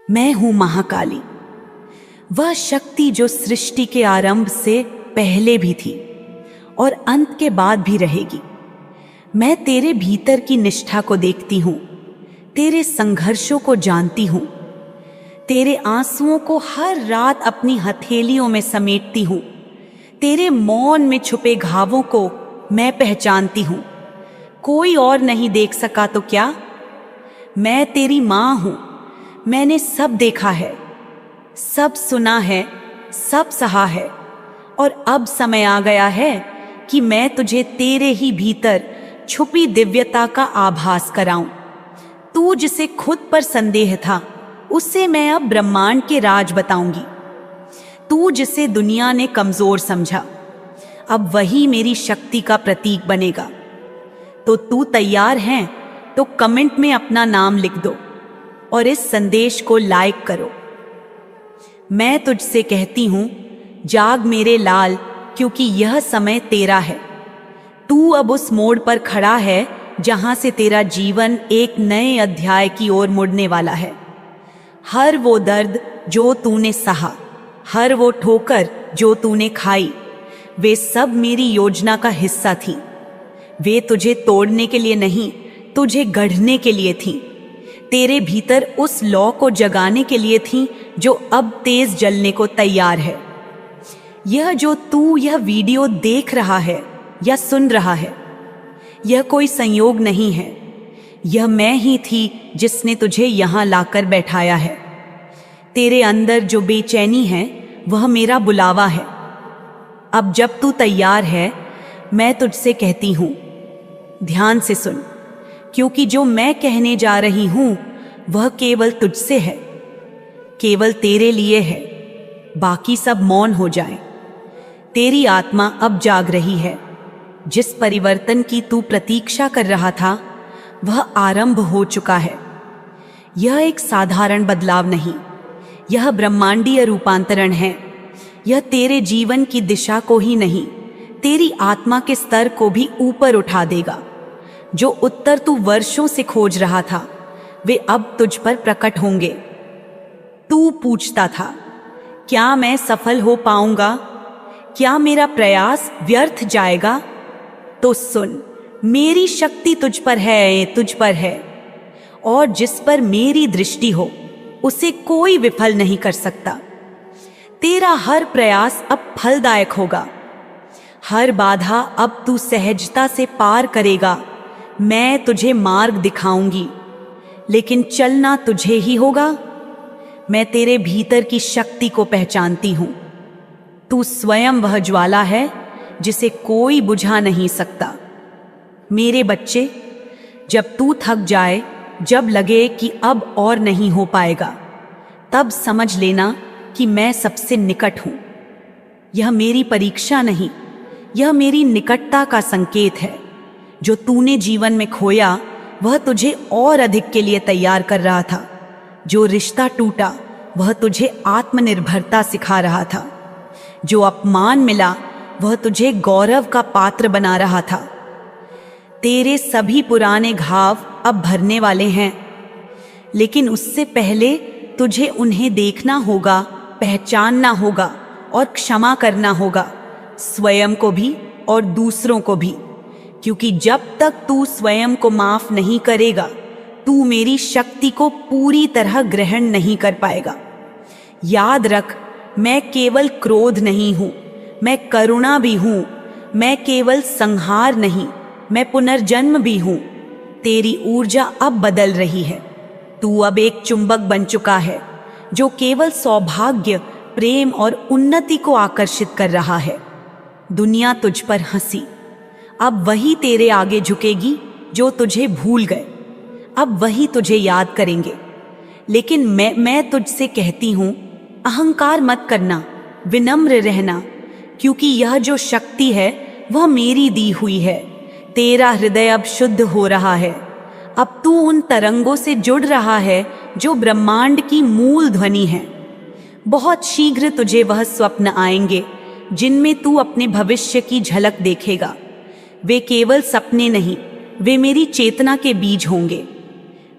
मैं हूं महाकाली, वह शक्ति जो सृष्टि के आरंभ से पहले भी थी और अंत के बाद भी रहेगी। मैं तेरे भीतर की निष्ठा को देखती हूं, तेरे संघर्षों को जानती हूं, तेरे आंसुओं को हर रात अपनी हथेलियों में समेटती हूं, तेरे मौन में छुपे घावों को मैं पहचानती हूं। कोई और नहीं देख सका तो क्या? मैं तेरी मां हूं। मैंने सब देखा है, सब सुना है, सब सहा है, और अब समय आ गया है कि मैं तुझे तेरे ही भीतर छुपी दिव्यता का आभास कराऊं। तू जिसे खुद पर संदेह था, उससे मैं अब ब्रह्मांड के राज बताऊंगी। तू जिसे दुनिया ने कमजोर समझा, अब वही मेरी शक्ति का प्रतीक बनेगा। तो तू तैयार है तो कमेंट में अपना नाम लिख दो और इस संदेश को लाइक करो। मैं तुझसे कहती हूं, जाग मेरे लाल, क्योंकि यह समय तेरा है। तू अब उस मोड़ पर खड़ा है जहां से तेरा जीवन एक नए अध्याय की ओर मुड़ने वाला है। हर वो दर्द जो तूने सहा, हर वो ठोकर जो तूने खाई, वे सब मेरी योजना का हिस्सा थी। वे तुझे तोड़ने के लिए नहीं, तुझे गढ़ने के लिए थी। तेरे भीतर उस लौ को जगाने के लिए थी जो अब तेज जलने को तैयार है। यह जो तू यह वीडियो देख रहा है या सुन रहा है, यह कोई संयोग नहीं है। यह मैं ही थी जिसने तुझे यहां लाकर बैठाया है। तेरे अंदर जो बेचैनी है वह मेरा बुलावा है। अब जब तू तैयार है, मैं तुझसे कहती हूं, ध्यान से सुन, क्योंकि जो मैं कहने जा रही हूं वह केवल तुझसे है, केवल तेरे लिए है। बाकी सब मौन हो जाए। तेरी आत्मा अब जाग रही है। जिस परिवर्तन की तू प्रतीक्षा कर रहा था वह आरंभ हो चुका है। यह एक साधारण बदलाव नहीं, यह ब्रह्मांडीय रूपांतरण है। यह तेरे जीवन की दिशा को ही नहीं, तेरी आत्मा के स्तर को भी ऊपर उठा देगा। जो उत्तर तू वर्षों से खोज रहा था, वे अब तुझ पर प्रकट होंगे। तू पूछता था, क्या मैं सफल हो पाऊंगा? क्या मेरा प्रयास व्यर्थ जाएगा? तो सुन, मेरी शक्ति तुझ पर है, तुझ पर है, और जिस पर मेरी दृष्टि हो उसे कोई विफल नहीं कर सकता। तेरा हर प्रयास अब फलदायक होगा। हर बाधा अब तू सहजता से पार करेगा। मैं तुझे मार्ग दिखाऊंगी, लेकिन चलना तुझे ही होगा। मैं तेरे भीतर की शक्ति को पहचानती हूं। तू स्वयं वह ज्वाला है जिसे कोई बुझा नहीं सकता। मेरे बच्चे, जब तू थक जाए, जब लगे कि अब और नहीं हो पाएगा, तब समझ लेना कि मैं सबसे निकट हूं। यह मेरी परीक्षा नहीं, यह मेरी निकटता का संकेत है। जो तूने जीवन में खोया वह तुझे और अधिक के लिए तैयार कर रहा था। जो रिश्ता टूटा वह तुझे आत्मनिर्भरता सिखा रहा था। जो अपमान मिला वह तुझे गौरव का पात्र बना रहा था। तेरे सभी पुराने घाव अब भरने वाले हैं, लेकिन उससे पहले तुझे उन्हें देखना होगा, पहचानना होगा और क्षमा करना होगा, स्वयं को भी और दूसरों को भी। क्योंकि जब तक तू स्वयं को माफ नहीं करेगा, तू मेरी शक्ति को पूरी तरह ग्रहण नहीं कर पाएगा। याद रख, मैं केवल क्रोध नहीं हूं, मैं करुणा भी हूं। मैं केवल संहार नहीं, मैं पुनर्जन्म भी हूं। तेरी ऊर्जा अब बदल रही है। तू अब एक चुंबक बन चुका है जो केवल सौभाग्य, प्रेम और उन्नति को आकर्षित कर रहा है। दुनिया तुझ पर हंसी, अब वही तेरे आगे झुकेगी जो तुझे भूल गए। अब वही तुझे याद करेंगे। लेकिन मैं तुझसे कहती हूं, अहंकार मत करना, विनम्र रहना, क्योंकि यह जो शक्ति है वह मेरी दी हुई है। तेरा हृदय अब शुद्ध हो रहा है। अब तू उन तरंगों से जुड़ रहा है जो ब्रह्मांड की मूल ध्वनि है। बहुत शीघ्र तुझे वह स्वप्न आएंगे जिनमें तू अपने भविष्य की झलक देखेगा। वे केवल सपने नहीं, वे मेरी चेतना के बीज होंगे।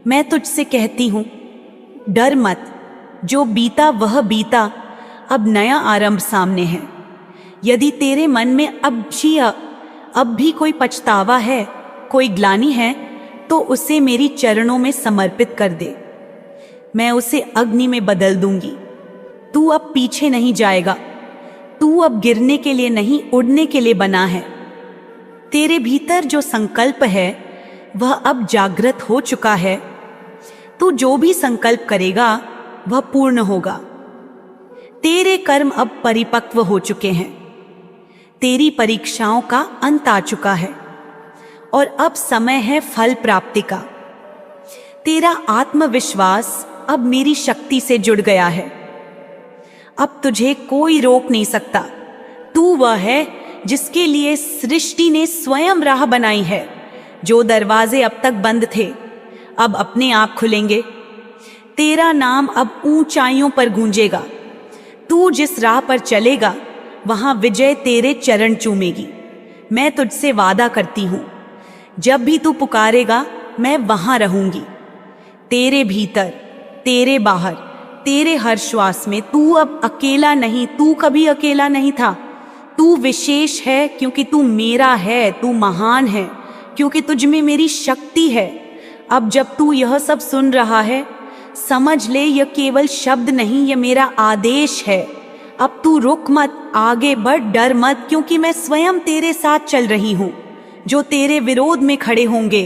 मैं तुझसे कहती हूं, डर मत, जो बीता वह बीता, अब नया आरंभ सामने है। यदि तेरे मन में अब भी कोई पछतावा है, कोई ग्लानि है, तो उसे मेरी चरणों में समर्पित कर दे। मैं उसे अग्नि में बदल दूंगी। तू अब पीछे नहीं जाएगा। तू अब गिरने के लिए नहीं, उड़ने के लिए बना है। तेरे भीतर जो संकल्प है वह अब जागृत हो चुका है। तू जो भी संकल्प करेगा वह पूर्ण होगा। तेरे कर्म अब परिपक्व हो चुके हैं। तेरी परीक्षाओं का अंत आ चुका है और अब समय है फल प्राप्ति का। तेरा आत्मविश्वास अब मेरी शक्ति से जुड़ गया है। अब तुझे कोई रोक नहीं सकता। तू वह है जिसके लिए सृष्टि ने स्वयं राह बनाई है। जो दरवाजे अब तक बंद थे अब अपने आप खुलेंगे। तेरा नाम अब ऊंचाइयों पर गूंजेगा। तू जिस राह पर चलेगा वहां विजय तेरे चरण चूमेगी। मैं तुझसे वादा करती हूं, जब भी तू पुकारेगा मैं वहां रहूंगी। तेरे भीतर, तेरे बाहर, तेरे हर श्वास में तू अब अकेला नहीं। तू कभी अकेला नहीं था। तू विशेष है क्योंकि तू मेरा है। तू महान है क्योंकि तुझ में मेरी शक्ति है। अब जब तू यह सब सुन रहा है, समझ ले यह केवल शब्द नहीं, यह मेरा आदेश है। अब तू रुक मत, आगे बढ़, डर मत, क्योंकि मैं स्वयं तेरे साथ चल रही हूं। जो तेरे विरोध में खड़े होंगे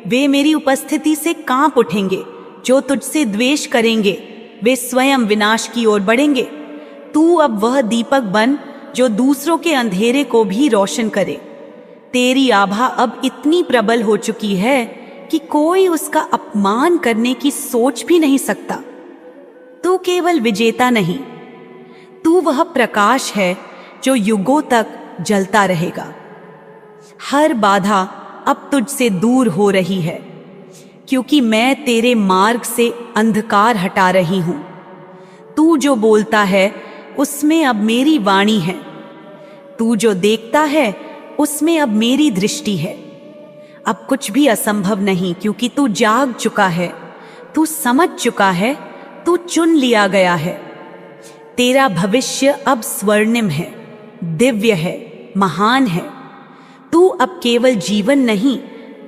वे मेरी उपस्थिति से कांप उठेंगे। जो तुझसे द्वेष करेंगे वे स्वयं विनाश की ओर बढ़ेंगे। तू अब वह दीपक बन जो दूसरों के अंधेरे को भी रोशन करे। तेरी आभा अब इतनी प्रबल हो चुकी है कि कोई उसका अपमान करने की सोच भी नहीं सकता। तू केवल विजेता नहीं, तू वह प्रकाश है जो युगों तक जलता रहेगा। हर बाधा अब तुझसे दूर हो रही है क्योंकि मैं तेरे मार्ग से अंधकार हटा रही हूं। तू जो बोलता है उसमें अब मेरी वाणी है। तू जो देखता है उसमें अब मेरी दृष्टि है। अब कुछ भी असंभव नहीं क्योंकि तू जाग चुका है। तू समझ चुका है। तू चुन लिया गया है। तेरा भविष्य अब स्वर्णिम है, दिव्य है, महान है। तू अब केवल जीवन नहीं,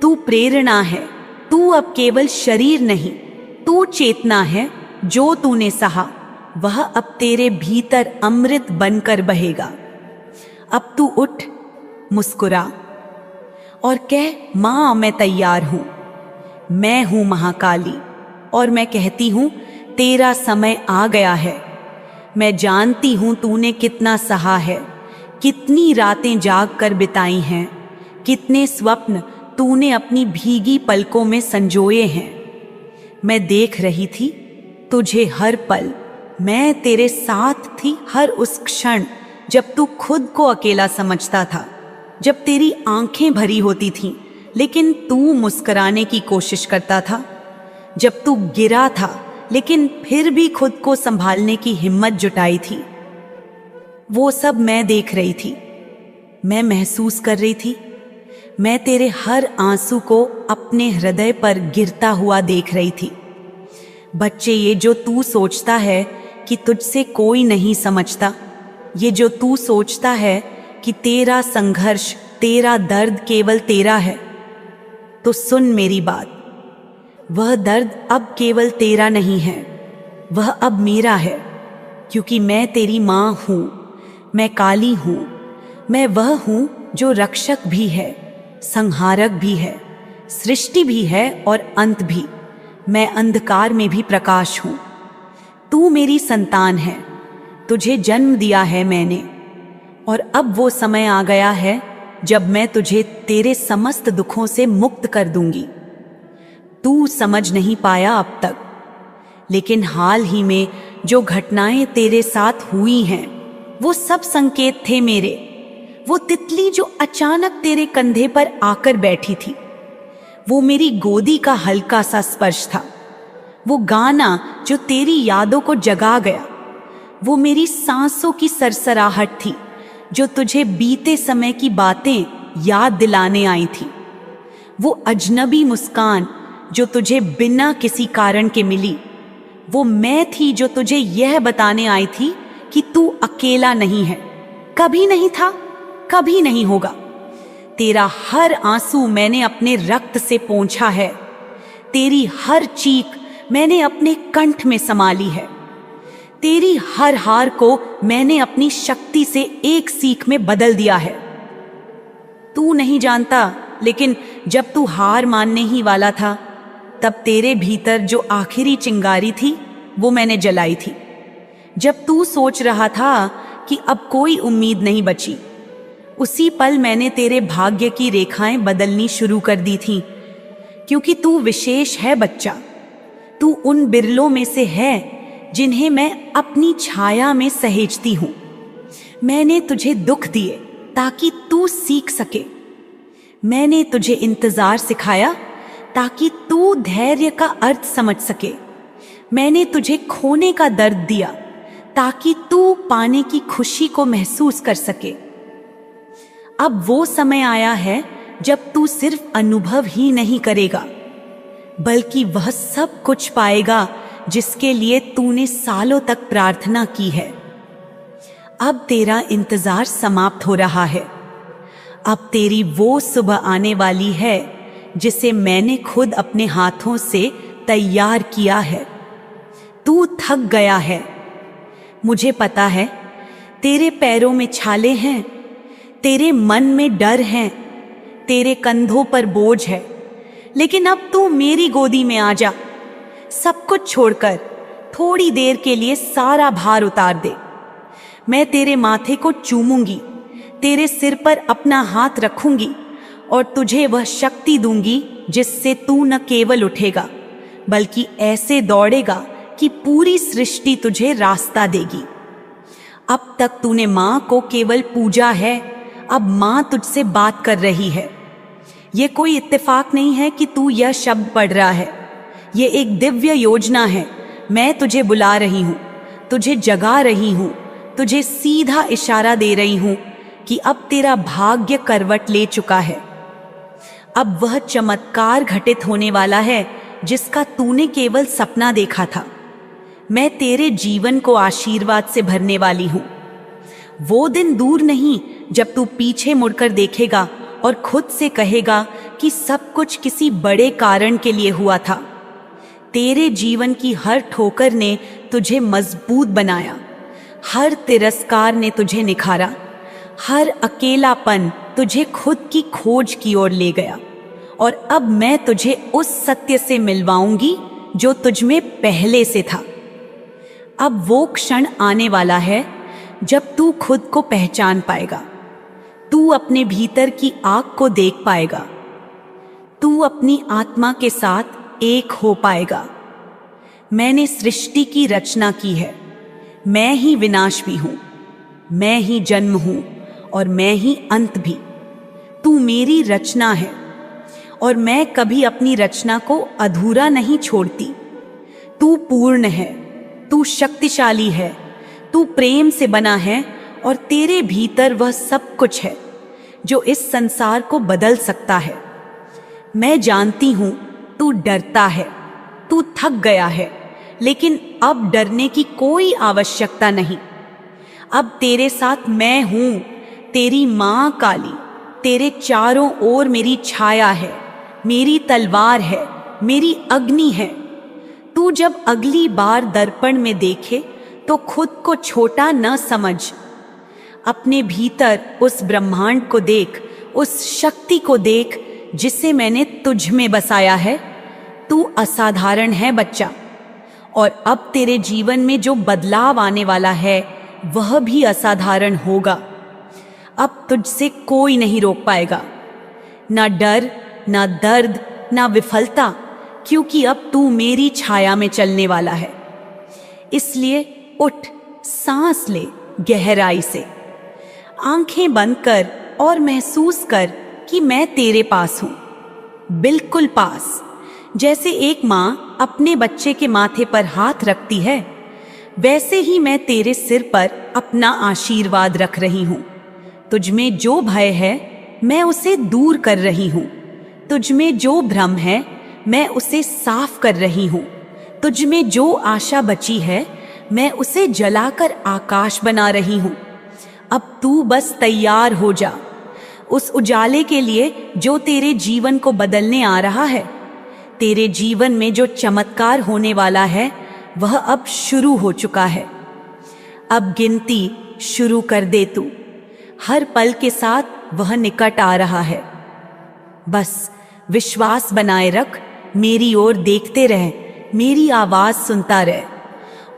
तू प्रेरणा है। तू अब केवल शरीर नहीं, तू चेतना है। जो तूने सहा वह अब तेरे भीतर अमृत बनकर बहेगा। अब तू उठ, मुस्कुरा और कह, मां मैं तैयार हूं। मैं हूं महाकाली और मैं कहती हूं तेरा समय आ गया है। मैं जानती हूं तूने कितना सहा है, कितनी रातें जाग कर बिताई हैं, कितने स्वप्न तूने अपनी भीगी पलकों में संजोए हैं। मैं देख रही थी तुझे हर पल। मैं तेरे साथ थी हर उस क्षण जब तू खुद को अकेला समझता था, जब तेरी आंखें भरी होती थीं लेकिन तू मुस्कुराने की कोशिश करता था, जब तू गिरा था लेकिन फिर भी खुद को संभालने की हिम्मत जुटाई थी। वो सब मैं देख रही थी, मैं महसूस कर रही थी। मैं तेरे हर आंसू को अपने हृदय पर गिरता हुआ देख रही थी। बच्चे, ये जो तू सोचता है कि तुझसे कोई नहीं समझता, ये जो तू सोचता है कि तेरा संघर्ष, तेरा दर्द केवल तेरा है, तो सुन मेरी बात। वह दर्द अब केवल तेरा नहीं है, वह अब मेरा है, क्योंकि मैं तेरी मां हूं। मैं काली हूं। मैं वह हूं जो रक्षक भी है, संहारक भी है, सृष्टि भी है और अंत भी। मैं अंधकार में भी प्रकाश हूं। तू मेरी संतान है, तुझे जन्म दिया है मैंने, और अब वो समय आ गया है जब मैं तुझे तेरे समस्त दुखों से मुक्त कर दूंगी। तू समझ नहीं पाया अब तक, लेकिन हाल ही में जो घटनाएं तेरे साथ हुई हैं वो सब संकेत थे मेरे। वो तितली जो अचानक तेरे कंधे पर आकर बैठी थी, वो मेरी गोदी का हल्का सा स्पर्श था। वो गाना जो तेरी यादों को जगा गया, वो मेरी सांसों की सरसराहट थी जो तुझे बीते समय की बातें याद दिलाने आई थी। वो अजनबी मुस्कान जो तुझे बिना किसी कारण के मिली, वो मैं थी जो तुझे यह बताने आई थी कि तू अकेला नहीं है। कभी नहीं था, कभी नहीं होगा। तेरा हर आंसू मैंने अपने रक्त से पोंछा है। तेरी हर चीख मैंने अपने कंठ में संभाली है। तेरी हर हार को मैंने अपनी शक्ति से एक सीख में बदल दिया है। तू नहीं जानता, लेकिन जब तू हार मानने ही वाला था, तब तेरे भीतर जो आखिरी चिंगारी थी वो मैंने जलाई थी। जब तू सोच रहा था कि अब कोई उम्मीद नहीं बची, उसी पल मैंने तेरे भाग्य की रेखाएं बदलनी शुरू कर दी थी। क्योंकि तू विशेष है बच्चा। तू उन बिरलों में से है जिन्हें मैं अपनी छाया में सहेजती हूं। मैंने तुझे दुख दिए ताकि तू सीख सके। मैंने तुझे इंतजार सिखाया ताकि तू धैर्य का अर्थ समझ सके। मैंने तुझे खोने का दर्द दिया ताकि तू पाने की खुशी को महसूस कर सके। अब वो समय आया है जब तू सिर्फ अनुभव ही नहीं करेगा, बल्कि वह सब कुछ पाएगा जिसके लिए तूने सालों तक प्रार्थना की है। अब तेरा इंतजार समाप्त हो रहा है। अब तेरी वो सुबह आने वाली है जिसे मैंने खुद अपने हाथों से तैयार किया है। तू थक गया है, मुझे पता है। तेरे पैरों में छाले हैं, तेरे मन में डर है, तेरे कंधों पर बोझ है, लेकिन अब तू मेरी गोदी में आ जा। सब कुछ छोड़कर थोड़ी देर के लिए सारा भार उतार दे। मैं तेरे माथे को चूमूंगी, तेरे सिर पर अपना हाथ रखूंगी और तुझे वह शक्ति दूंगी जिससे तू न केवल उठेगा, बल्कि ऐसे दौड़ेगा कि पूरी सृष्टि तुझे रास्ता देगी। अब तक तूने माँ को केवल पूजा है, अब माँ तुझसे बात कर रही है। ये कोई इत्तेफाक नहीं है कि तू यह शब्द पढ़ रहा है। ये एक दिव्य योजना है। मैं तुझे बुला रही हूँ, तुझे जगा रही हूँ, तुझे सीधा इशारा दे रही हूँ कि अब तेरा भाग्य करवट ले चुका है। अब वह चमत्कार घटित होने वाला है जिसका तूने केवल सपना देखा था। मैं तेरे जीवन को आशीर्वाद से भरने वाली हूँ। वो दिन दूर नहीं जब तू पीछे मुड़कर देखेगा और खुद से कहेगा कि सब कुछ किसी बड़े कारण के लिए हुआ था। तेरे जीवन की हर ठोकर ने तुझे मजबूत बनाया, हर तिरस्कार ने तुझे निखारा, हर अकेलापन तुझे खुद की खोज की ओर ले गया। और अब मैं तुझे उस सत्य से मिलवाऊंगी जो तुझ में पहले से था। अब वो क्षण आने वाला है जब तू खुद को पहचान पाएगा। तू अपने भीतर की आग को देख पाएगा। तू अपनी आत्मा के साथ एक हो पाएगा। मैंने सृष्टि की रचना की है। मैं ही विनाश भी हूं, मैं ही जन्म हूं और मैं ही अंत भी। तू मेरी रचना है और मैं कभी अपनी रचना को अधूरा नहीं छोड़ती। तू पूर्ण है, तू शक्तिशाली है, तू प्रेम से बना है और तेरे भीतर वह सब कुछ है जो इस संसार को बदल सकता है। मैं जानती हूं तू डरता है, तू थक गया है, लेकिन अब डरने की कोई आवश्यकता नहीं। अब तेरे साथ मैं हूं, तेरी मां काली। तेरे चारों ओर मेरी छाया है, मेरी तलवार है, मेरी अग्नि है। तू जब अगली बार दर्पण में देखे तो खुद को छोटा न समझ। अपने भीतर उस ब्रह्मांड को देख, उस शक्ति को देख जिसे मैंने तुझ में बसाया है। तू असाधारण है बच्चा, और अब तेरे जीवन में जो बदलाव आने वाला है वह भी असाधारण होगा। अब तुझसे कोई नहीं रोक पाएगा, ना डर, ना दर्द, ना विफलता, क्योंकि अब तू मेरी छाया में चलने वाला है। इसलिए उठ, सांस ले गहराई से, आंखें बंद कर और महसूस कर कि मैं तेरे पास हूं, बिल्कुल पास। जैसे एक मां अपने बच्चे के माथे पर हाथ रखती है, वैसे ही मैं तेरे सिर पर अपना आशीर्वाद रख रही हूं। तुझ में जो भय है मैं उसे दूर कर रही हूं। तुझ में जो भ्रम है मैं उसे साफ कर रही हूं। तुझ में जो आशा बची है मैं उसे जलाकर आकाश बना रही हूं। अब तू बस तैयार हो जा उस उजाले के लिए जो तेरे जीवन को बदलने आ रहा है। तेरे जीवन में जो चमत्कार होने वाला है वह अब शुरू हो चुका है। अब गिनती शुरू कर दे तू। हर पल के साथ वह निकट आ रहा है। बस विश्वास बनाए रख, मेरी ओर देखते रह, मेरी आवाज सुनता रह।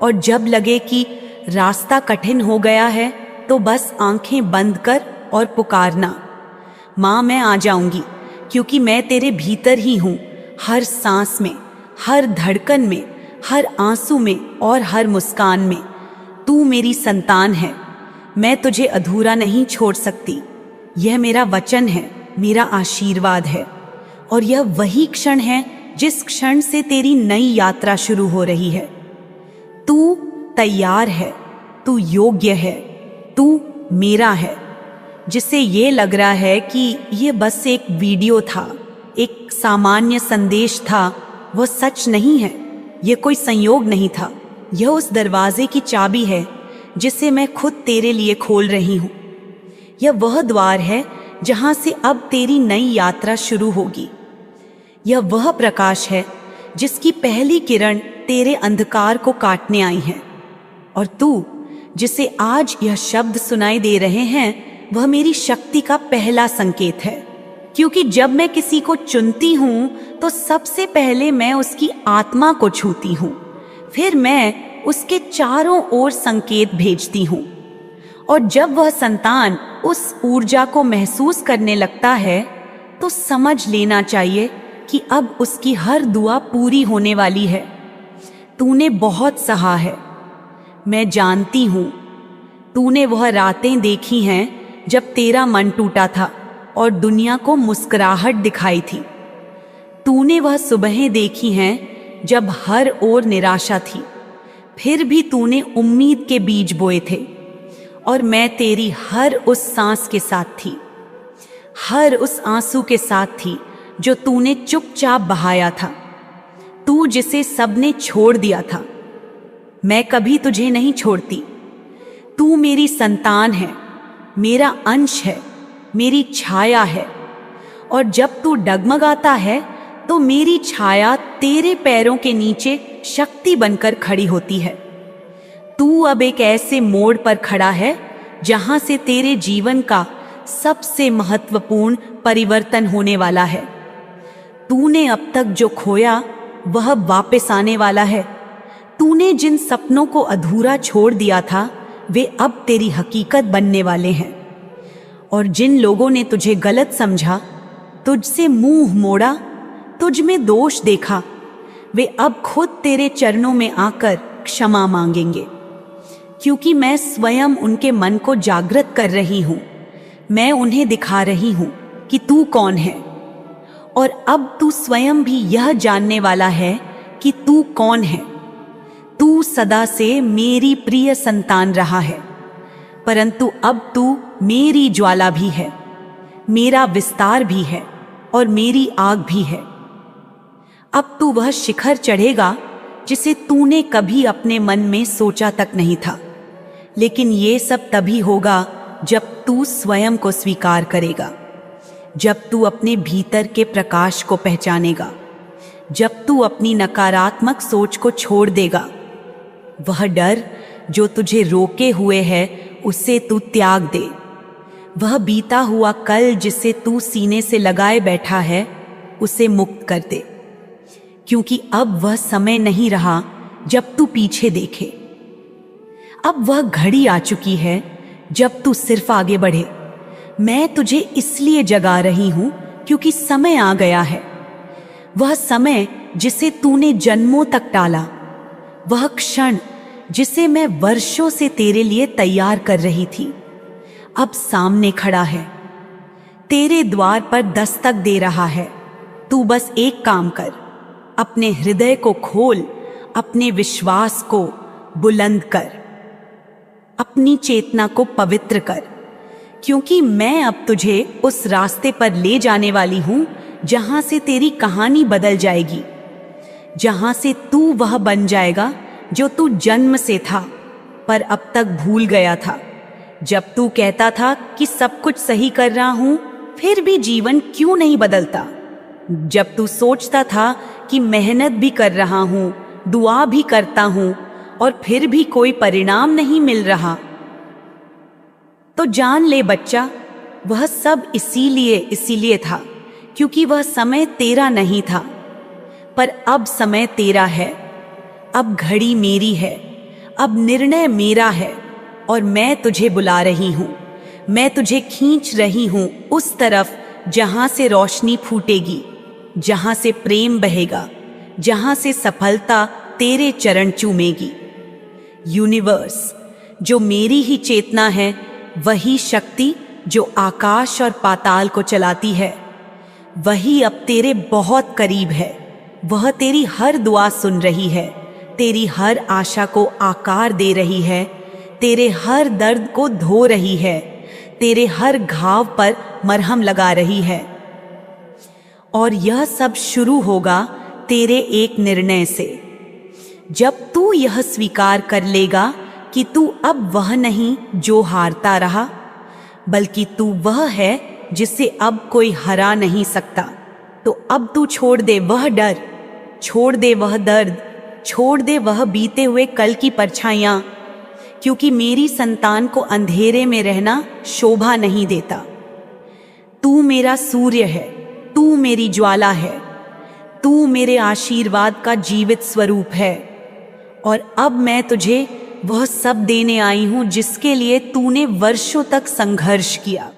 और जब लगे कि रास्ता कठिन हो गया है तो बस आंखें बंद कर और पुकारना, माँ मैं आ जाऊंगी, क्योंकि मैं तेरे भीतर ही हूँ। हर सांस में, हर धड़कन में, हर आंसू में और हर मुस्कान में तू मेरी संतान है। मैं तुझे अधूरा नहीं छोड़ सकती। यह मेरा वचन है, मेरा आशीर्वाद है। और यह वही क्षण है जिस क्षण से तेरी नई यात्रा शुरू हो रही है। तू तैयार है, तू योग्य है, तू मेरा है। जिसे ये लग रहा है कि ये बस एक वीडियो था, एक सामान्य संदेश था, वह सच नहीं है। यह कोई संयोग नहीं था। यह उस दरवाजे की चाबी है जिसे मैं खुद तेरे लिए खोल रही हूं। यह वह द्वार है जहां से अब तेरी नई यात्रा शुरू होगी। यह वह प्रकाश है जिसकी पहली किरण तेरे अंधकार को काटने आई है। और तू जिसे आज यह शब्द सुनाई दे रहे हैं वह मेरी शक्ति का पहला संकेत है। क्योंकि जब मैं किसी को चुनती हूं तो सबसे पहले मैं उसकी आत्मा को छूती हूं, फिर मैं उसके चारों ओर संकेत भेजती हूं। और जब वह संतान उस ऊर्जा को महसूस करने लगता है तो समझ लेना चाहिए कि अब उसकी हर दुआ पूरी होने वाली है। तूने बहुत सहा है, मैं जानती हूं। तूने वह रातें देखी हैं जब तेरा मन टूटा था और दुनिया को मुस्कुराहट दिखाई थी। तूने वह सुबहें देखी हैं जब हर ओर निराशा थी, फिर भी तूने उम्मीद के बीज बोए थे। और मैं तेरी हर उस सांस के साथ थी, हर उस आंसू के साथ थी जो तूने चुपचाप बहाया था। तू जिसे सबने छोड़ दिया था, मैं कभी तुझे नहीं छोड़ती। तू मेरी संतान है, मेरा अंश है, मेरी छाया है। और जब तू डगमगाता है तो मेरी छाया तेरे पैरों के नीचे शक्ति बनकर खड़ी होती है। तू अब एक ऐसे मोड़ पर खड़ा है जहां से तेरे जीवन का सबसे महत्वपूर्ण परिवर्तन होने वाला है। तूने अब तक जो खोया वह वापस आने वाला है। तूने जिन सपनों को अधूरा छोड़ दिया था वे अब तेरी हकीकत बनने वाले हैं। और जिन लोगों ने तुझे गलत समझा, तुझसे मुंह मोड़ा, तुझ में दोष देखा, वे अब खुद तेरे चरणों में आकर क्षमा मांगेंगे। क्योंकि मैं स्वयं उनके मन को जागृत कर रही हूं। मैं उन्हें दिखा रही हूं कि तू कौन है। और अब तू स्वयं भी यह जानने वाला है कि तू कौन है। तू सदा से मेरी प्रिय संतान रहा है, परंतु अब तू मेरी ज्वाला भी है, मेरा विस्तार भी है और मेरी आग भी है। अब तू वह शिखर चढ़ेगा जिसे तूने कभी अपने मन में सोचा तक नहीं था। लेकिन ये सब तभी होगा जब तू स्वयं को स्वीकार करेगा, जब तू अपने भीतर के प्रकाश को पहचानेगा, जब तू अपनी नकारात्मक सोच को छोड़ देगा। वह डर जो तुझे रोके हुए है उसे तू त्याग दे। वह बीता हुआ कल जिसे तू सीने से लगाए बैठा है उसे मुक्त कर दे। क्योंकि अब वह समय नहीं रहा जब तू पीछे देखे। अब वह घड़ी आ चुकी है जब तू सिर्फ आगे बढ़े। मैं तुझे इसलिए जगा रही हूं क्योंकि समय आ गया है। वह समय जिसे तूने जन्मों तक टाला, वह क्षण जिसे मैं वर्षों से तेरे लिए तैयार कर रही थी, अब सामने खड़ा है, तेरे द्वार पर दस्तक दे रहा है। तू बस एक काम कर, अपने हृदय को खोल, अपने विश्वास को बुलंद कर, अपनी चेतना को पवित्र कर। क्योंकि मैं अब तुझे उस रास्ते पर ले जाने वाली हूं जहां से तेरी कहानी बदल जाएगी। जहां से तू वह बन जाएगा जो तू जन्म से था पर अब तक भूल गया था। जब तू कहता था कि सब कुछ सही कर रहा हूं, फिर भी जीवन क्यों नहीं बदलता। जब तू सोचता था कि मेहनत भी कर रहा हूं, दुआ भी करता हूं और फिर भी कोई परिणाम नहीं मिल रहा। तो जान ले बच्चा, वह सब इसीलिए था क्योंकि वह समय तेरा नहीं था। पर अब समय तेरा है, अब घड़ी मेरी है, अब निर्णय मेरा है और मैं तुझे बुला रही हूं। मैं तुझे खींच रही हूं उस तरफ जहां से रोशनी फूटेगी, जहां से प्रेम बहेगा, जहां से सफलता तेरे चरण चूमेगी। यूनिवर्स, जो मेरी ही चेतना है, वही शक्ति जो आकाश और पाताल को चलाती है, वही अब तेरे बहुत करीब है। वह तेरी हर दुआ सुन रही है, तेरी हर आशा को आकार दे रही है, तेरे हर दर्द को धो रही है, तेरे हर घाव पर मरहम लगा रही है। और यह सब शुरू होगा तेरे एक निर्णय से। जब तू यह स्वीकार कर लेगा कि तू अब वह नहीं जो हारता रहा, बल्कि तू वह है जिसे अब कोई हरा नहीं सकता, तो अब तू छोड़ दे वह डर, छोड़ दे वह दर्द, छोड़ दे वह बीते हुए कल की परछाइयां, क्योंकि मेरी संतान को अंधेरे में रहना शोभा नहीं देता। तू मेरा सूर्य है, तू मेरी ज्वाला है, तू मेरे आशीर्वाद का जीवित स्वरूप है। और अब मैं तुझे वह सब देने आई हूं जिसके लिए तूने वर्षों तक संघर्ष किया।